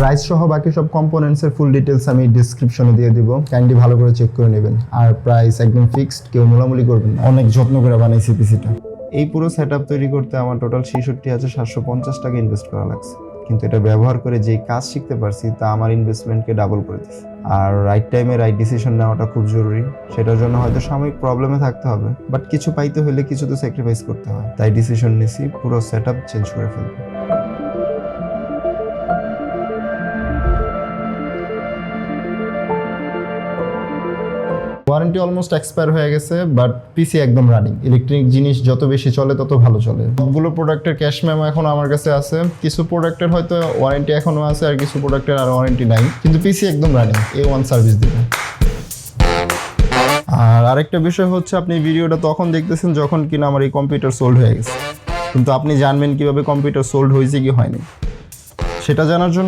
Price সহ বাকি সব কম্পোনেন্টসের ফুল ডিটেলস আমি ডিসক্রিপশনে দিয়ে দিব, কাইন্ডলি ভালো করে চেক করে নেবেন। আর প্রাইস একদম ফিক্সড, কেউ মোলামুলি করবেন না। অনেক যত্ন করে বানাইছি পিসিটা। এই পুরো সেটআপ তৈরি করতে আমার টোটাল ৬৬,৭৫০ টাকা ইনভেস্ট করা লাগছে, কিন্তু এটা ব্যবহার করে যেই কাজ শিখতে পারছি তা আমার ইনভেস্টমেন্টকে ডাবল করে দিচ্ছে। আর রাইট টাইমে রাইট ডিসিশন নেওয়াটা খুব জরুরি। সেটার জন্য হয়তো সাময়িক প্রবলেমে থাকতে হবে, বাট কিছু পাইতে হলে কিছু তো স্যাক্রিফাইস করতে হয়। তাই ডিসিশন নিছি পুরো সেটআপ চেঞ্জ করে ফেলবো। ওয়ারেন্টি অলমোস্ট এক্সপায়ার হয়ে গেছে, বাট পিসি একদম রানিং। ইলেকট্রিক জিনিস যত বেশি চলে তত ভালো চলে। সবগুলো প্রোডাক্টের ক্যাশ মেমো এখন আমার কাছে আছে। কিছু প্রোডাক্টের হয়তো ওয়ারেন্টি এখনো আছে, আর কিছু প্রোডাক্টের আর ওয়ারেন্টি নাই, কিন্তু পিসি একদম রানিং। A1 সার্ভিস দিবে। আর আরেকটা বিষয় হচ্ছে, আপনি ভিডিওটা তখন দেখতেছেন যখন কিনা আমার এই কম্পিউটার সোল্ড হয়ে গেছে, কিন্তু আপনি জানবেন কিভাবে কম্পিউটার সোল্ড হয়েছে কি হয়নি সেটা জানার জন্য